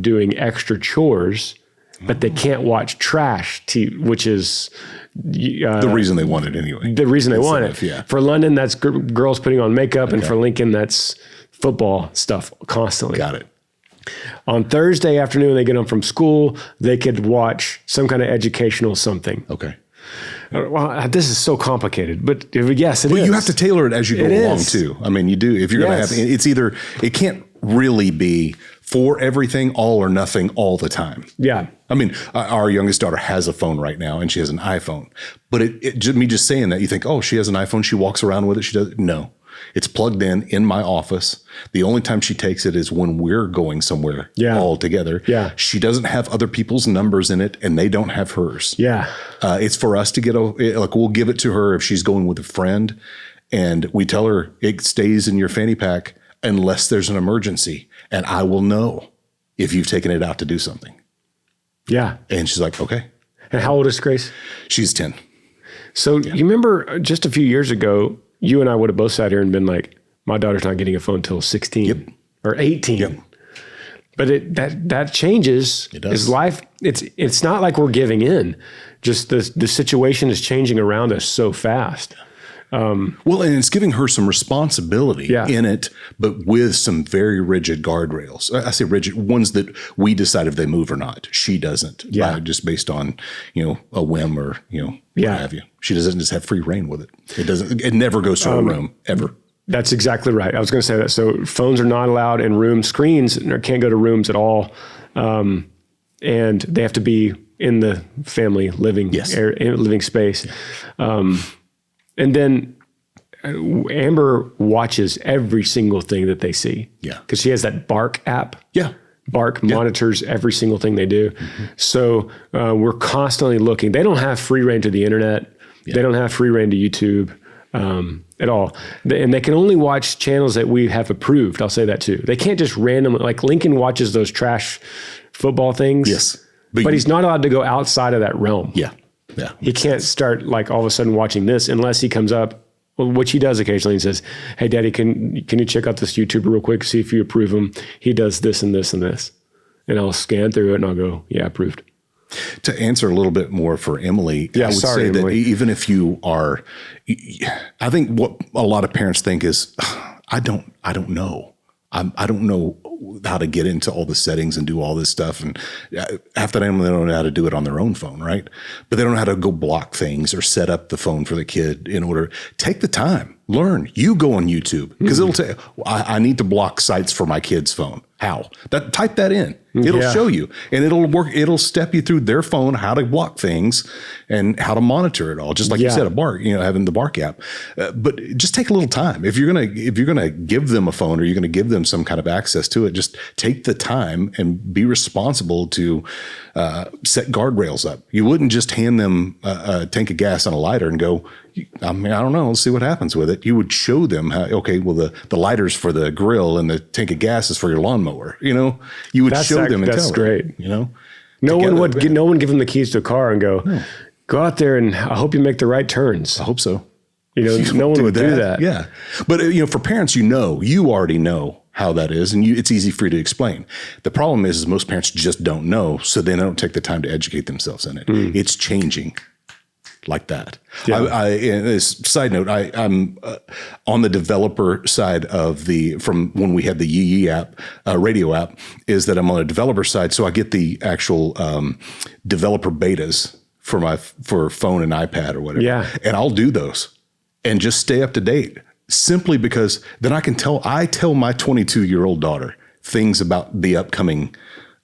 doing extra chores, but they can't watch trash TV, which is the reason they want it anyway. The reason they want it. Yeah. For London, that's girls putting on makeup, and for Lincoln, that's football stuff constantly. Got it. On Thursday afternoon, they get home from school, they could watch some kind of educational something. Okay. Well, this is so complicated, but yes, it is. You have to tailor it as you go along too. I mean, you do. If you're going to have, it's either, it can't really be for everything, all or nothing, all the time. Yeah. I mean, our youngest daughter has a phone right now and she has an iPhone, but me just saying that, you think, oh, she has an iPhone, she walks around with it. She does. No, It's plugged in my office. The only time she takes it is when we're going somewhere all together. Yeah. She doesn't have other people's numbers in it, and they don't have hers. Yeah. It's for us to get we'll give it to her if she's going with a friend, and we tell her it stays in your fanny pack unless there's an emergency, and I will know if you've taken it out to do something. Yeah. And she's like, okay. And how old is Grace? She's 10. So you remember just a few years ago, you and I would have both sat here and been like, my daughter's not getting a phone until 16 or 18. Yep. But that changes. It does. Is life. It's not like we're giving in. Just the situation is changing around us so fast. Well, and it's giving her some responsibility in it, but with some very rigid guardrails. I say rigid, ones that we decide if they move or not. She doesn't, just based on, a whim or, what have you. She doesn't just have free reign with it. It never goes to her room, ever. That's exactly right. I was going to say that. So phones are not allowed in rooms. Screens can't go to rooms at all. And they have to be in the family living living space. Yeah. And then Amber watches every single thing that they see. Yeah. Because she has that Bark app. Yeah. Bark monitors every single thing they do. Mm-hmm. So we're constantly looking. They don't have free reign to the internet. Yeah. They don't have free reign to YouTube at all. And they can only watch channels that we have approved. I'll say that too. They can't just randomly, like Lincoln watches those trash football things. Yes. But he's not allowed to go outside of that realm. Yeah. Yeah. He can't start like all of a sudden watching this unless he comes up, which he does occasionally, and says, hey, Daddy, can you check out this YouTuber real quick, see if you approve him? He does this and this and this. And I'll scan through it and I'll go, yeah, approved. To answer a little bit more for Emily, I would say that even if you are, I think what a lot of parents think is, I don't know. I don't know how to get into all the settings and do all this stuff. And half the time they don't know how to do it on their own phone, right? But they don't know how to go block things or set up the phone for the kid in order. Take the time, learn. You go on YouTube because it'll tell you, I need to block sites for my kid's phone. How? Type that in. It'll show you, and it'll work. It'll step you through their phone, how to block things and how to monitor it all. Just like you said, a Bark, having the Bark app. But just take a little time. If you're gonna give them a phone or you're gonna give them some kind of access to it, just take the time and be responsible to set guardrails up. You wouldn't just hand them a tank of gas and a lighter and go, I don't know, let's see what happens with it. You would show them how, okay, well, the lighter's for the grill and the tank of gas is for your lawnmower. You would show them and tell them. That's great. No one give them the keys to a car and go out there and I hope you make the right turns. I hope so. No one would do that. Yeah. But, for parents, you already know how that is, and it's easy for you to explain. The problem is most parents just don't know, so they don't take the time to educate themselves in it. It's changing like that. Yeah. As a side note, I'm on the developer side of from when we had the Yee app, radio app, is that I'm on a developer side. So I get the actual developer betas for phone and iPad or whatever. Yeah. And I'll do those and just stay up to date simply because then I tell my 22-year-old daughter things about the upcoming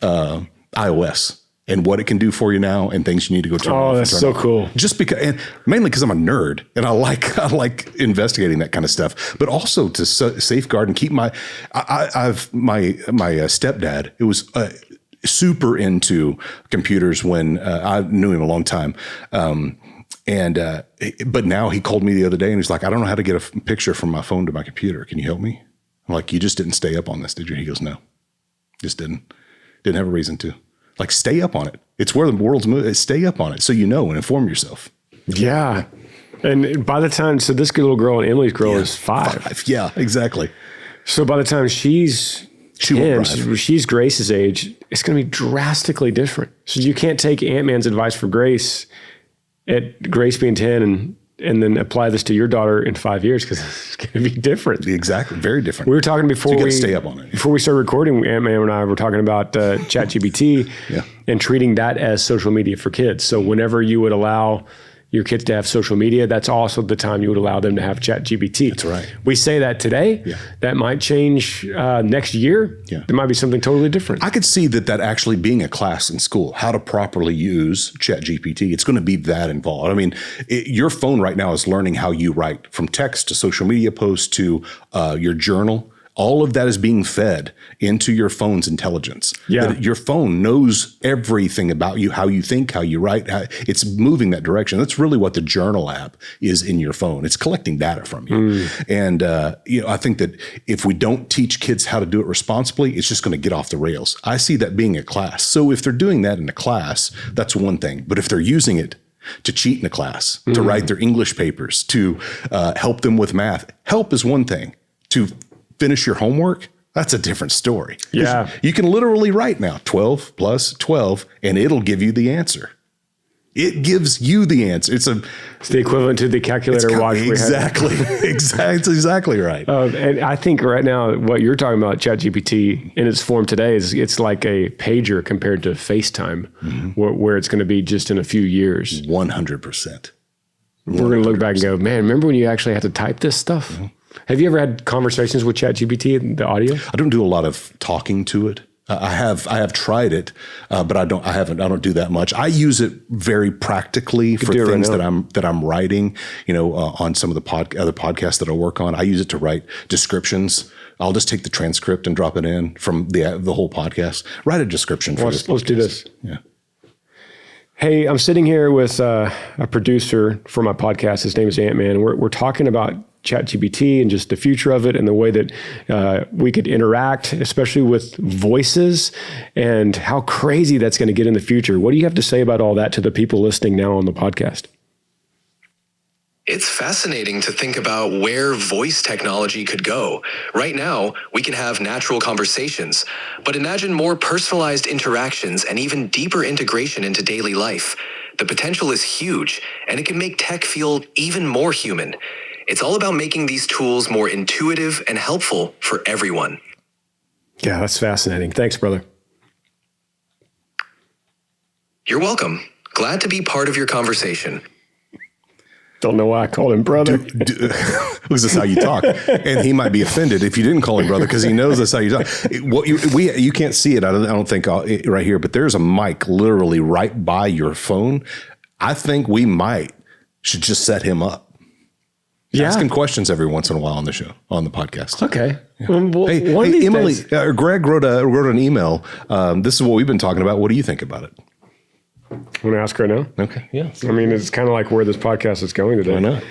iOS. And what it can do for you now, and things you need to go turn off. Oh, that's so cool! Just because, and mainly because I'm a nerd, and I like investigating that kind of stuff. But also to safeguard and keep my stepdad. It was super into computers when I knew him a long time, but now he called me the other day and he's like, I don't know how to get a picture from my phone to my computer. Can you help me? I'm like, you just didn't stay up on this, did you? He goes, no, just didn't have a reason to. Like, stay up on it. It's where the world's moving. Stay up on it so and inform yourself. Yeah. And by the time, so this little girl and Emily's girl is 5. Yeah, exactly. So by the time she's Grace's age, it's going to be drastically different. So you can't take Ant-Man's advice for Grace at Grace being 10 and then apply this to your daughter in 5 years because it's going to be different. Exactly. Very different. We were talking before we stay up on it. Before we started recording, Ant-Man and I were talking about ChatGPT and treating that as social media for kids. So whenever you would allow your kids to have social media, that's also the time you would allow them to have ChatGPT. That's right. We say that today. Yeah. That might change next year. Yeah. There might be something totally different. I could see that actually being a class in school, how to properly use ChatGPT, it's going to be that involved. I mean, your phone right now is learning how you write, from text to social media posts to your journal. All of that is being fed into your phone's intelligence. Yeah. That your phone knows everything about you, how you think, how you write. It's moving that direction. That's really what the journal app is in your phone. It's collecting data from you. And I think that if we don't teach kids how to do it responsibly, it's just going to get off the rails. I see that being a class. So if they're doing that in a class, that's one thing. But if they're using it to cheat in a class, to write their English papers, to help them with math, help is one thing. To finish your homework, that's a different story. Yeah. You can literally write now 12 plus 12 and it'll give you the answer. It gives you the answer. It's the equivalent to the calculator watch. Exactly. It's exactly right. And I think right now what you're talking about, ChatGPT in its form today, is it's like a pager compared to FaceTime, where it's going to be just in a few years. 100%. We're going to look back and go, man, remember when you actually had to type this stuff? Have you ever had conversations with ChatGPT, the audio? I don't do a lot of talking to it. I have tried it, but I don't do that much. I use it very practically for things that I'm writing, on some of the other podcasts that I work on. I use it to write descriptions. I'll just take the transcript and drop it in from the whole podcast. Write a description for this. Let's do this. Yeah. Hey, I'm sitting here with a producer for my podcast. His name is Ant-Man. We're talking about ChatGPT and just the future of it and the way that we could interact, especially with voices, and how crazy that's going to get in the future. What do you have to say about all that to the people listening now on the podcast? It's fascinating to think about where voice technology could go. Right now, we can have natural conversations, but imagine more personalized interactions and even deeper integration into daily life. The potential is huge, and it can make tech feel even more human. It's all about making these tools more intuitive and helpful for everyone. Yeah, that's fascinating. Thanks, brother. You're welcome. Glad to be part of your conversation. Don't know why I called him brother. Because that's how you talk. And he might be offended if you didn't call him brother, because he knows that's how you talk. You can't see it, I don't think, right here, but there's a mic literally right by your phone. I think we should just set him up. Yeah. Ask him questions every once in a while on the show, on the podcast. Okay. Yeah. Well, hey, Emily, Greg wrote an email. This is what we've been talking about. What do you think about it? I'm going to ask her now. Okay. Yeah. I mean, it's kind of like where this podcast is going today. Why not?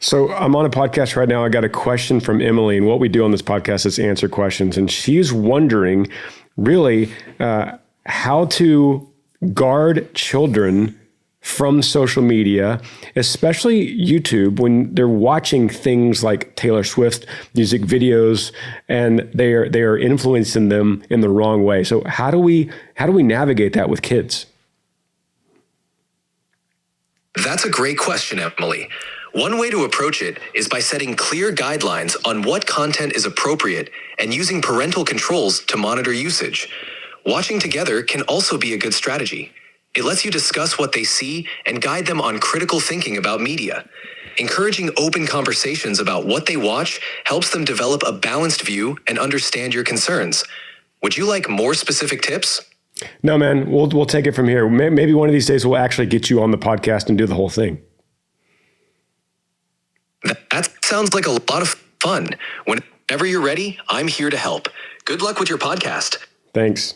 So I'm on a podcast right now. I got a question from Emily, and what we do on this podcast is answer questions. And she's wondering really how to guard children from social media, especially YouTube, when they're watching things like Taylor Swift music videos and they are influencing them in the wrong way. So how do we navigate that with kids? That's a great question, Emily. One way to approach it is by setting clear guidelines on what content is appropriate and using parental controls to monitor usage. Watching together can also be a good strategy. It lets you discuss what they see and guide them on critical thinking about media. Encouraging open conversations about what they watch helps them develop a balanced view and understand your concerns. Would you like more specific tips? No, man, we'll take it from here. Maybe one of these days we'll actually get you on the podcast and do the whole thing. That sounds like a lot of fun. Whenever you're ready, I'm here to help. Good luck with your podcast. Thanks.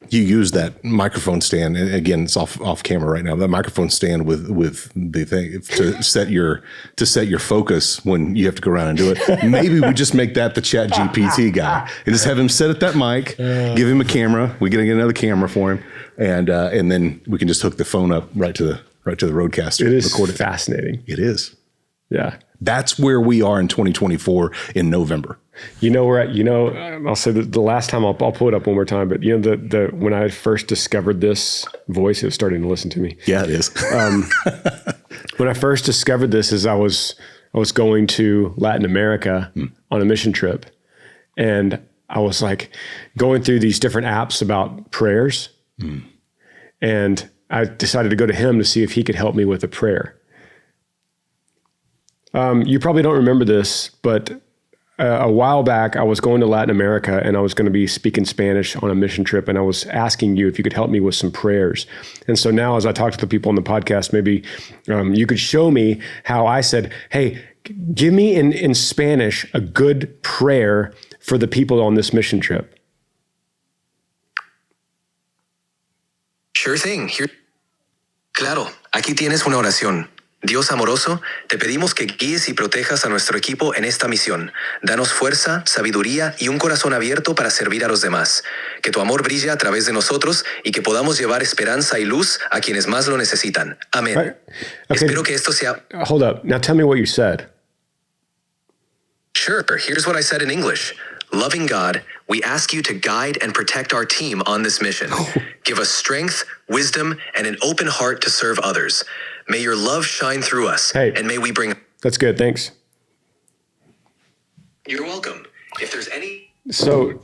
You use that microphone stand, and again, it's off camera right now. That microphone stand with the thing to set your focus when you have to go around and do it. Maybe we just make that the Chat GPT guy and just have him sit at that mic, give him a camera. We get another camera for him, and then we can just hook the phone up right to the roadcaster. It is fascinating. It is. Yeah. That's where we are in 2024 in November. We're at, I'll say the last time I'll pull it up one more time, but the when I first discovered this voice, it was starting to listen to me. Yeah, it is. When I first discovered this is I was going to Latin America on a mission trip, and I was like going through these different apps about prayers. And I decided to go to him to see if he could help me with a prayer. You probably don't remember this, but a while back, I was going to Latin America and I was going to be speaking Spanish on a mission trip. And I was asking you if you could help me with some prayers. And so now as I talk to the people on the podcast, maybe you could show me how I said, hey, give me in Spanish a good prayer for the people on this mission trip. Sure thing. Claro, aquí tienes una oración. Dios amoroso, te pedimos que guíes y protejas a nuestro equipo en esta misión. Danos fuerza, sabiduría y un corazón abierto para servir a los demás. Que tu amor brille a través de nosotros y que podamos llevar esperanza y luz a quienes más lo necesitan. Amén. Right. Okay. Espero que esto sea... Hold up. Now tell me what you said. Sure, here's what I said in English. Loving God, we ask you to guide and protect our team on this mission. Give us strength, wisdom, and an open heart to serve others. May your love shine through us, and may we bring... That's good, thanks. You're welcome. If there's any... So,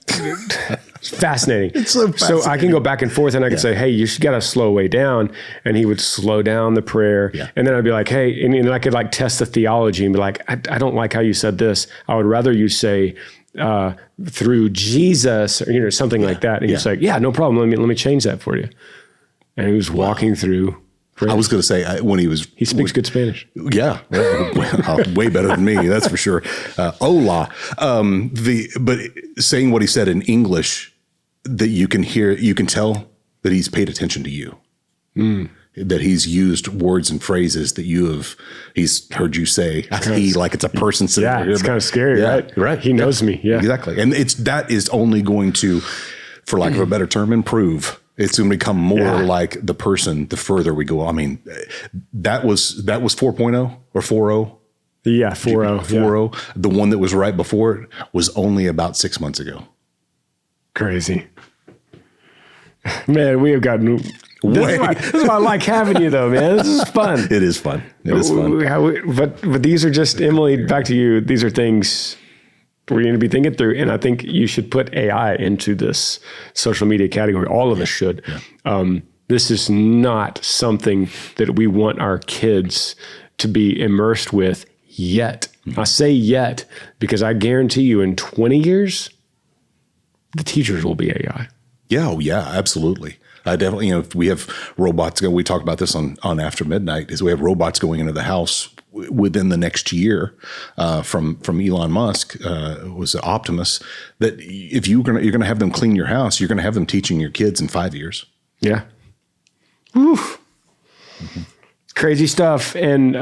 it's fascinating. It's so fascinating. So I can go back and forth and I can say, hey, you got to slow way down. And he would slow down the prayer. Yeah. And then I'd be like, hey, and I could like test the theology and be like, I don't like how you said this. I would rather you say through Jesus or, something like that. And he's like, yeah, no problem. Let me change that for you. And he was walking through. I was going to say he speaks good Spanish. Yeah, way better than me, that's for sure. Hola, but saying what he said in English, that you can tell that he's paid attention to you, that he's used words and phrases that he's heard you say. Like it's a person sitting there. It's kind of scary, right? Right. He knows me. Yeah, exactly. And that is only going to, for lack of a better term, improve. It's going to become more like the person the further we go. I mean, that was 4.0 or 4.0. Yeah, 4.0. 4.0. Yeah. The one that was right before it was only about 6 months ago. Crazy. Man, we have gotten... This is why I like having you, though, man. This is fun. It is fun. It is fun. But these are just, Emily, back to you. These are things... we're going to be thinking through. And I think you should put AI into this social media category. All of us should. Yeah. This is not something that we want our kids to be immersed with yet. Mm-hmm. I say yet because I guarantee you in 20 years, the teachers will be AI. Yeah. Oh, yeah, absolutely. I definitely, if we have robots we talk about this on After Midnight, is we have robots going into the house within the next year, from Elon Musk, was Optimus, that if you're going to have them clean your house, you're going to have them teaching your kids in 5 years. Yeah. Woo. Mm-hmm. Crazy stuff. And,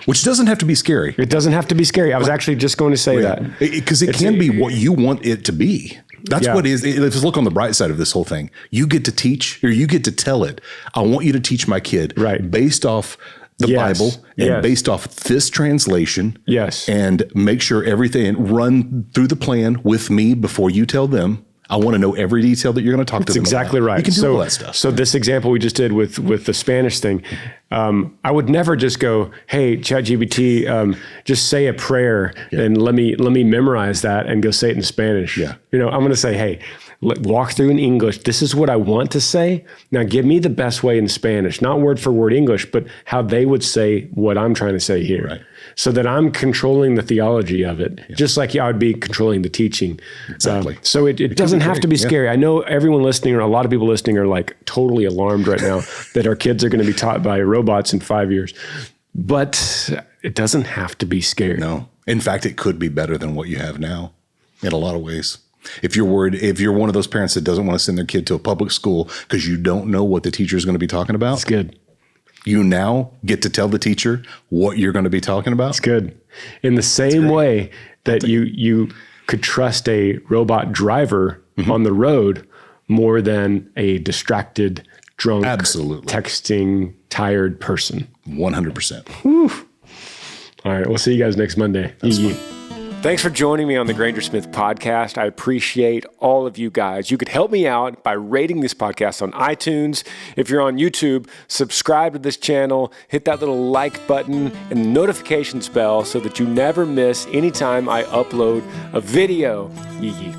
which doesn't have to be scary. It doesn't have to be scary. I was actually just going to say that. Because it can be what you want it to be. That's what it is. Let's look on the bright side of this whole thing. You get to teach, or you get to tell it, I want you to teach my kid based off the Bible and based off this translation. Yes. And make sure everything, run through the plan with me before you tell them. I want to know every detail that you're going to talk to them exactly about. Right. You can do all that stuff. So this example we just did with the Spanish thing, I would never just go, hey, ChatGPT, just say a prayer and let me memorize that and go say it in Spanish. Yeah. I'm going to say, hey, walk through in English. This is what I want to say. Now give me the best way in Spanish, not word for word English, but how they would say what I'm trying to say here. Right. So that I'm controlling the theology of it, just like I would be controlling the teaching. Exactly. So it doesn't have to be scary. I know everyone listening, or a lot of people listening, are like totally alarmed right now that our kids are going to be taught by robots in 5 years. But it doesn't have to be scary. No. In fact, it could be better than what you have now in a lot of ways. If you're worried, if you're one of those parents that doesn't want to send their kid to a public school because you don't know what the teacher is going to be talking about. It's good. You now get to tell the teacher what you're going to be talking about. It's good. In the same way that you could trust a robot driver on the road more than a distracted, drunk, texting, tired person. 100%. All right. We'll see you guys next Monday. Thanks for joining me on the Granger Smith podcast. I appreciate all of you guys. You could help me out by rating this podcast on iTunes. If you're on YouTube, subscribe to this channel, hit that little like button and the notifications bell so that you never miss anytime I upload a video. Yee.